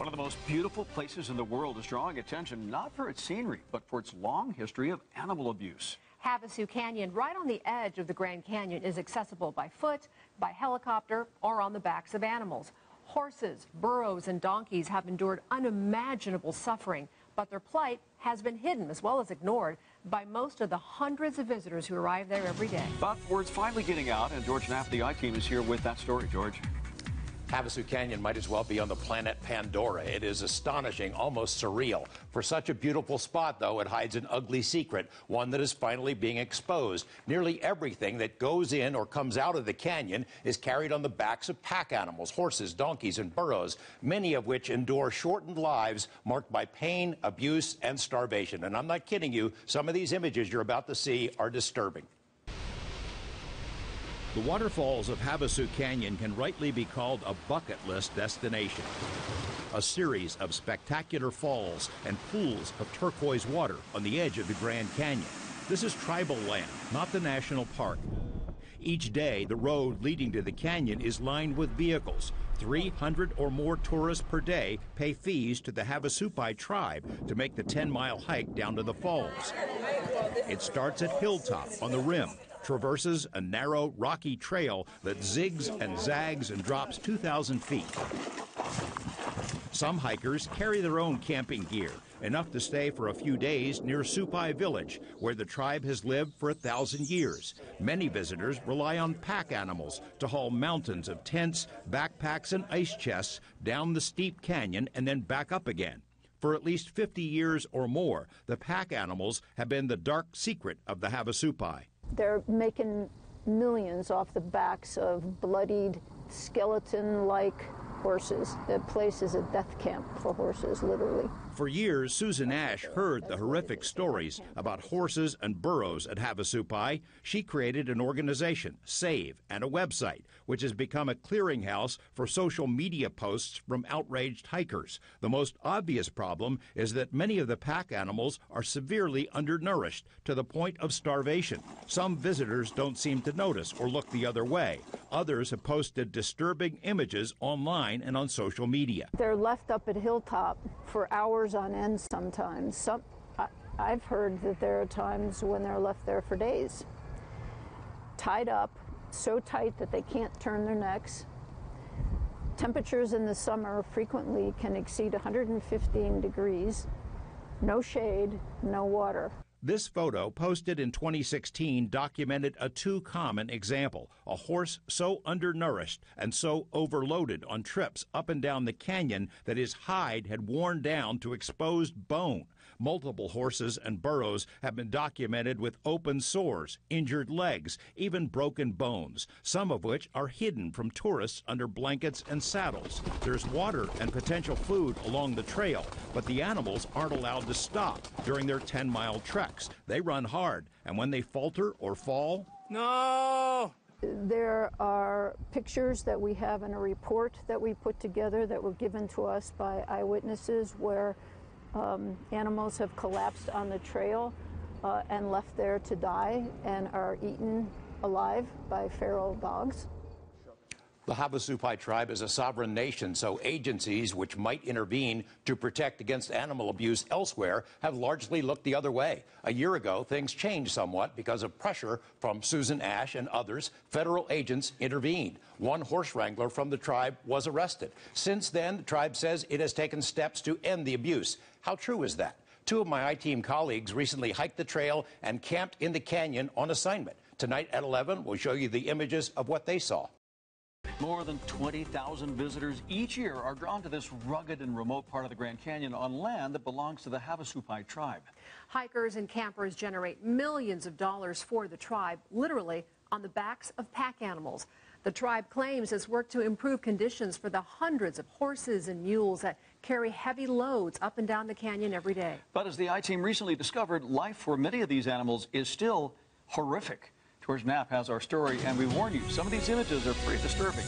of the most beautiful places in the world is drawing attention not for its scenery, but for its long history of animal abuse. Havasu Canyon, right on the edge of the Grand Canyon, is accessible by foot, by helicopter, or on the backs of animals. Horses, burros, and donkeys have endured unimaginable suffering, but their plight has been hidden as well as ignored by most of the hundreds of visitors who arrive there every day. But word's finally getting out, and George Knapp, the I-Team, is here with that story. George. Havasu Canyon might as well be on the planet Pandora. It is astonishing, almost surreal. For such a beautiful spot, though, it hides an ugly secret, one that is finally being exposed. Nearly everything that goes in or comes out of the canyon is carried on the backs of pack animals, horses, donkeys, and burros, many of which endure shortened lives marked by pain, abuse, and starvation. And I'm not kidding you, some of these images you're about to see are disturbing. The waterfalls of Havasu Canyon can rightly be called a bucket list destination. A series of spectacular falls and pools of turquoise water on the edge of the Grand Canyon. This is tribal land, not the national park. Each day, the road leading to the canyon is lined with vehicles. 300 or more tourists per day pay fees to the Havasupai tribe to make the 10-mile hike down to the falls. It starts at Hilltop on the rim, traverses a narrow, rocky trail that zigs and zags and drops 2,000 feet. Some hikers carry their own camping gear, enough to stay for a few days near Supai village, where the tribe has lived for 1,000 years. Many visitors rely on pack animals to haul mountains of tents, backpacks, and ice chests down the steep canyon and then back up again. For at least 50 years or more, the pack animals have been the dark secret of the Havasupai. They're making millions off the backs of bloodied, skeleton-like horses. The place is a death camp for horses, literally. For years, Susan Ash heard the horrific stories about horses and burros at Havasupai. She created an organization, SAVE, and a website, which has become a clearinghouse for social media posts from outraged hikers. The most obvious problem is that many of the pack animals are severely undernourished to the point of starvation. Some visitors don't seem to notice or look the other way. Others have posted disturbing images online and on social media. They're left up at Hilltop for hours on end sometimes. I've heard that there are times when they're left there for days, tied up so tight that they can't turn their necks. Temperatures in the summer frequently can exceed 115 degrees, no shade, no water. This photo, posted in 2016, documented a too common example: a horse so undernourished and so overloaded on trips up and down the canyon that his hide had worn down to exposed bone. Multiple horses and burros have been documented with open sores, injured legs, even broken bones, some of which are hidden from tourists under blankets and saddles. There's water and potential food along the trail, but the animals aren't allowed to stop during their 10-mile treks. They run hard, and when they falter or fall... No! There are pictures that we have in a report that we put together that were given to us by eyewitnesses where animals have collapsed on the trail and left there to die and are eaten alive by feral dogs. The Havasupai tribe is a sovereign nation, so agencies which might intervene to protect against animal abuse elsewhere have largely looked the other way. A year ago, things changed somewhat because of pressure from Susan Ash and others. Federal agents intervened. One horse wrangler from the tribe was arrested. Since then, the tribe says it has taken steps to end the abuse. How true is that? Two of my I-Team colleagues recently hiked the trail and camped in the canyon on assignment. Tonight at 11, we'll show you the images of what they saw. More than 20,000 visitors each year are drawn to this rugged and remote part of the Grand Canyon on land that belongs to the Havasupai tribe. Hikers and campers generate millions of dollars for the tribe, literally on the backs of pack animals. The tribe claims it's worked to improve conditions for the hundreds of horses and mules that carry heavy loads up and down the canyon every day. But as the I-Team recently discovered, life for many of these animals is still horrific. George Knapp has our story, and we warn you, some of these images are pretty disturbing.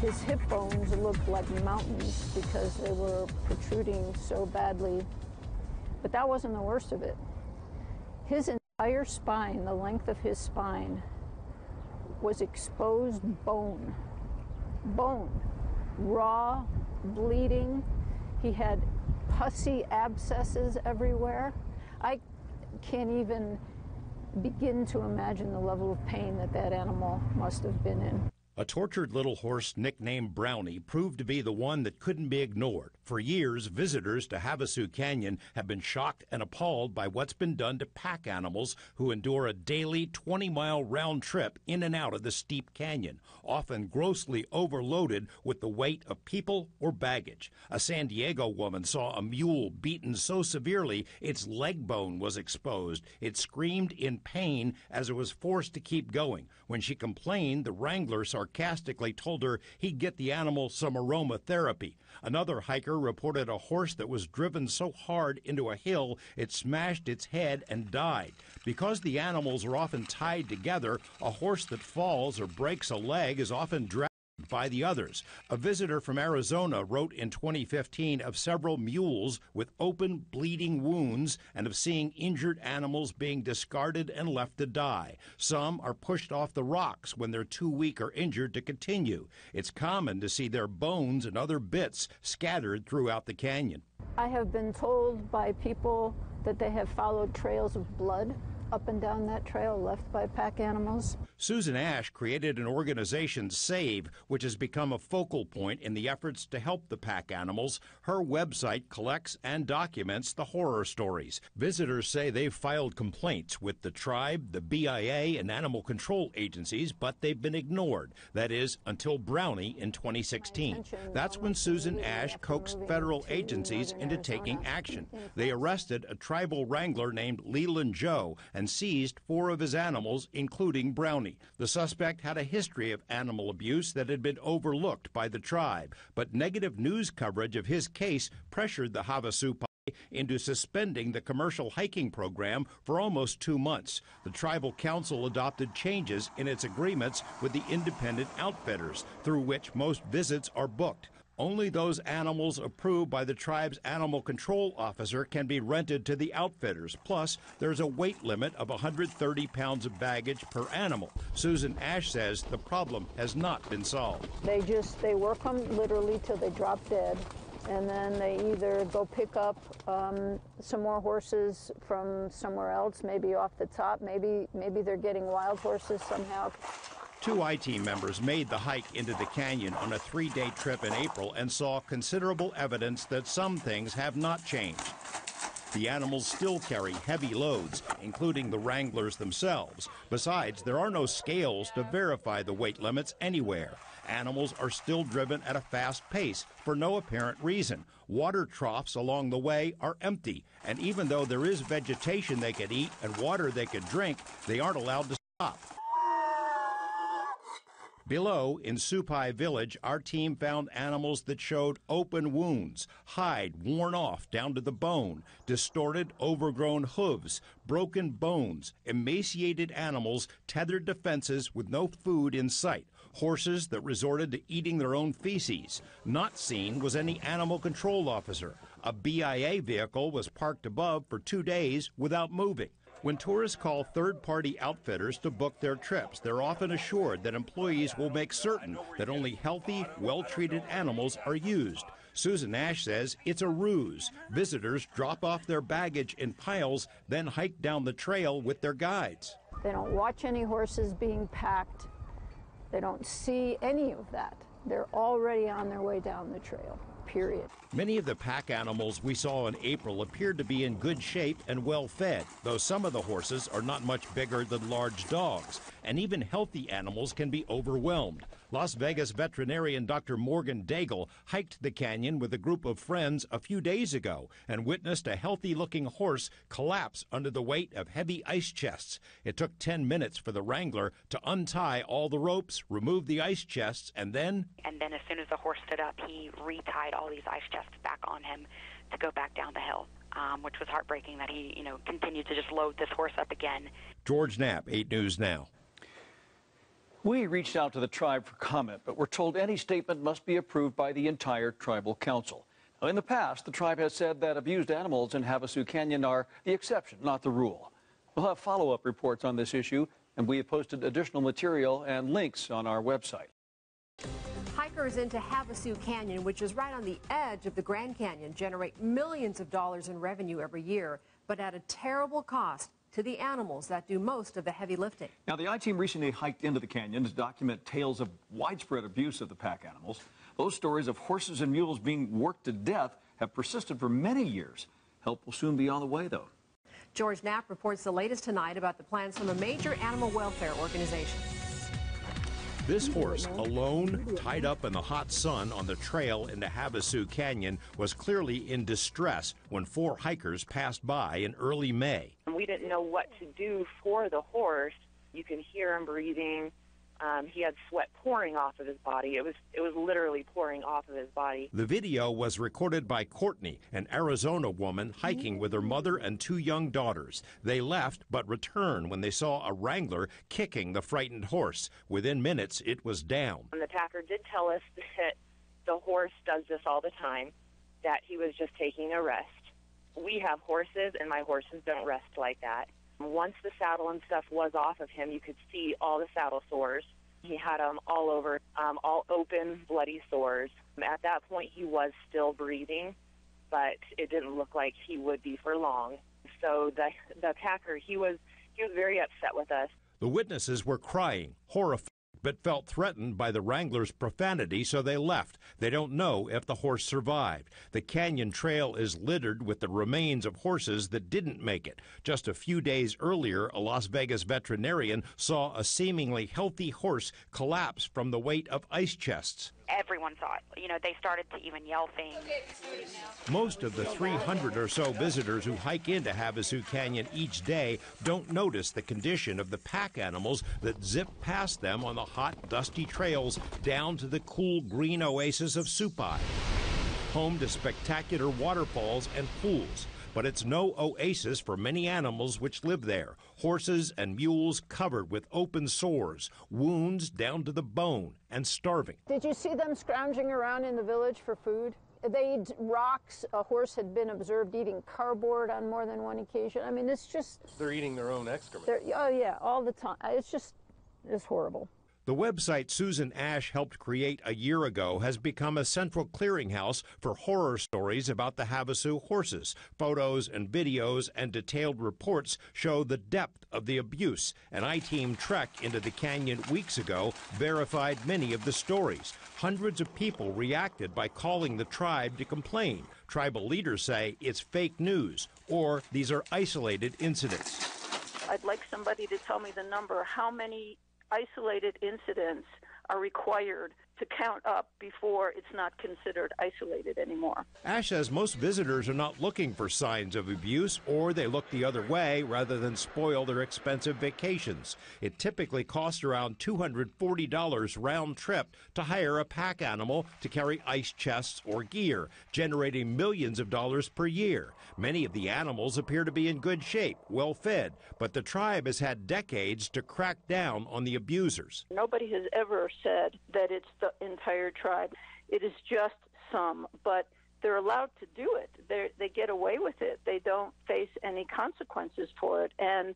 His hip bones looked like mountains because they were protruding so badly. But that wasn't the worst of it. His entire spine, the length of his spine, was exposed bone. Bone. Raw, bleeding. He had pussy abscesses everywhere. I can't even begin to imagine the level of pain that that animal must have been in. A tortured little horse nicknamed Brownie proved to be the one that couldn't be ignored. For years, visitors to Havasu Canyon have been shocked and appalled by what's been done to pack animals who endure a daily 20-mile round trip in and out of the steep canyon, often grossly overloaded with the weight of people or baggage. A San Diego woman saw a mule beaten so severely its leg bone was exposed. It screamed in pain as it was forced to keep going. When she complained, the wrangler sarcastically told her he'd get the animal some aromatherapy. Another hiker reported a horse that was driven so hard into a hill it smashed its head and died. Because the animals are often tied together, a horse that falls or breaks a leg is often dragged by the others. A visitor from Arizona wrote in 2015 of several mules with open, bleeding wounds and of seeing injured animals being discarded and left to die. Some are pushed off the rocks when they're too weak or injured to continue. It's common to see their bones and other bits scattered throughout the canyon. I have been told by people that they have followed trails of blood up and down that trail left by pack animals. Susan Ash created an organization, SAVE, which has become a focal point in the efforts to help the pack animals. Her website collects and documents the horror stories. Visitors say they've filed complaints with the tribe, the BIA, and animal control agencies, but they've been ignored. That is, until Brownie in 2016. That's when Susan Ash coaxed federal agencies into taking action. They arrested a tribal wrangler named Leland Joe and seized 4 of his animals, including Brownie. The suspect had a history of animal abuse that had been overlooked by the tribe, but negative news coverage of his case pressured the Havasupai into suspending the commercial hiking program for almost 2 months. The tribal council adopted changes in its agreements with the independent outfitters, through which most visits are booked. Only those animals approved by the tribe's animal control officer can be rented to the outfitters. Plus, there's a weight limit of 130 pounds of baggage per animal. Susan Ash says the problem has not been solved. They work them literally till they drop dead, and then they either go pick up some more horses from somewhere else, maybe off the top, maybe they're getting wild horses somehow. 2 I-Team members made the hike into the canyon on a 3-day trip in April and saw considerable evidence that some things have not changed. The animals still carry heavy loads, including the wranglers themselves. Besides, there are no scales to verify the weight limits anywhere. Animals are still driven at a fast pace for no apparent reason. Water troughs along the way are empty, and even though there is vegetation they could eat and water they could drink, they aren't allowed to stop. Below, in Supai village, our team found animals that showed open wounds, hide worn off down to the bone, distorted, overgrown hooves, broken bones, emaciated animals tethered to fences with no food in sight, horses that resorted to eating their own feces. Not seen was any animal control officer. A BIA vehicle was parked above for 2 days without moving. When tourists call third-party outfitters to book their trips, they're often assured that employees will make certain that only healthy, well-treated animals are used. Susan Ash says it's a ruse. Visitors drop off their baggage in piles, then hike down the trail with their guides. They don't watch any horses being packed. They don't see any of that. They're already on their way down the trail, period. Many of the pack animals we saw in April appeared to be in good shape and well fed, though some of the horses are not much bigger than large dogs, and even healthy animals can be overwhelmed. Las Vegas veterinarian Dr. Morgan Daigle hiked the canyon with a group of friends a few days ago and witnessed a healthy-looking horse collapse under the weight of heavy ice chests. It took 10 minutes for the wrangler to untie all the ropes, remove the ice chests, and then as soon as the horse stood up, he retied all these ice chests back on him to go back down the hill, which was heartbreaking that he, continued to just load this horse up again. George Knapp, 8 News Now. We reached out to the tribe for comment, but we're told any statement must be approved by the entire tribal council. Now, in the past, the tribe has said that abused animals in Havasu Canyon are the exception, not the rule. We'll have follow-up reports on this issue, and we have posted additional material and links on our website. Hikers hikers into Havasu Canyon, which is right on the edge of the Grand Canyon, generate millions of dollars in revenue every year, but at a terrible cost to the animals that do most of the heavy lifting. Now, the I-Team recently hiked into the canyon to document tales of widespread abuse of the pack animals. Those stories of horses and mules being worked to death have persisted for many years. Help will soon be on the way, though. George Knapp reports the latest tonight about the plans from a major animal welfare organization. This horse, alone, tied up in the hot sun on the trail into Havasu Canyon, was clearly in distress when 4 hikers passed by in early May. We didn't know what to do for the horse. You can hear him breathing. He had sweat pouring off of his body. It was literally pouring off of his body. The video was recorded by Courtney, an Arizona woman hiking with her mother and 2 young daughters. They left but returned when they saw a wrangler kicking the frightened horse. Within minutes, it was down. And the packer did tell us that the horse does this all the time, that he was just taking a rest. We have horses, and my horses don't rest like that. Once the saddle and stuff was off of him, you could see all the saddle sores. He had them all over, all open, bloody sores. At that point, he was still breathing, but it didn't look like he would be for long. So the packer, he was very upset with us. The witnesses were crying, horrified, but felt threatened by the wrangler's profanity, so they left. They don't know if the horse survived. The canyon trail is littered with the remains of horses that didn't make it. Just a few days earlier, a Las Vegas veterinarian saw a seemingly healthy horse collapse from the weight of ice chests. Everyone saw it. You know, they started to even yell things. Most of the 300 or so visitors who hike into Havasu Canyon each day don't notice the condition of the pack animals that zip past them on the hot, dusty trails down to the cool green oasis of Supai, home to spectacular waterfalls and pools. But it's no oasis for many animals which live there. Horses and mules covered with open sores, wounds down to the bone, and starving. Did you see them scrounging around in the village for food? They eat rocks. A horse had been observed eating cardboard on more than one occasion. I mean, it's just... They're eating their own excrement. Oh, yeah, all the time. It's horrible. The website Susan Ash helped create a year ago has become a central clearinghouse for horror stories about the Havasu horses. Photos and videos and detailed reports show the depth of the abuse. An I-Team trek into the canyon weeks ago verified many of the stories. Hundreds of people reacted by calling the tribe to complain. Tribal leaders say it's fake news or these are isolated incidents. I'd like somebody to tell me the number, how many isolated incidents are required to count up before it's not considered isolated anymore. Ash says most visitors are not looking for signs of abuse, or they look the other way rather than spoil their expensive vacations. It typically costs around $240 round trip to hire a pack animal to carry ice chests or gear, generating millions of dollars per year. Many of the animals appear to be in good shape, well fed, but the tribe has had decades to crack down on the abusers. Nobody has ever said that it's the entire tribe. It is just some, but they're allowed to do it. They get away with it. They don't face any consequences for it, and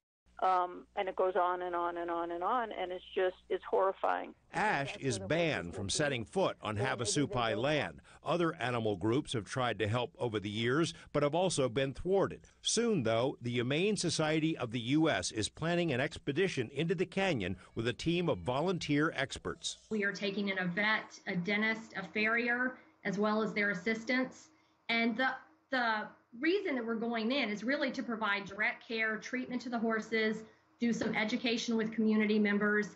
it goes on and on and on and on, and it's horrifying. Ash is banned from setting foot on Havasupai land. Other animal groups have tried to help over the years, but have also been thwarted. Soon, though, the Humane Society of the U.S. is planning an expedition into the canyon with a team of volunteer experts. We are taking in a vet, a dentist, a farrier, as well as their assistants. And the reason that we're going in is really to provide direct care, treatment to the horses, do some education with community members,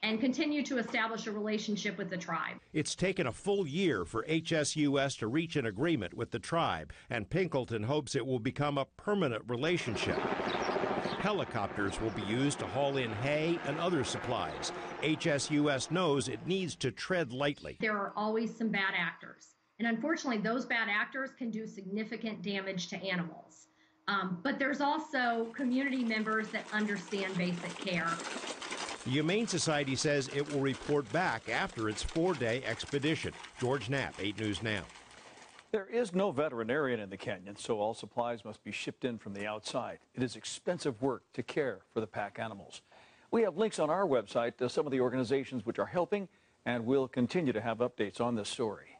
and continue to establish a relationship with the tribe. It's taken a full year for HSUS to reach an agreement with the tribe, and Pinkleton hopes it will become a permanent relationship. Helicopters will be used to haul in hay and other supplies. HSUS knows it needs to tread lightly. There are always some bad actors, and unfortunately those bad actors can do significant damage to animals. But there's also community members that understand basic care. The Humane Society says it will report back after its 4-day expedition. George Knapp, 8 News Now. There is no veterinarian in the canyon, so all supplies must be shipped in from the outside. It is expensive work to care for the pack animals. We have links on our website to some of the organizations which are helping And we'll continue to have updates on this story.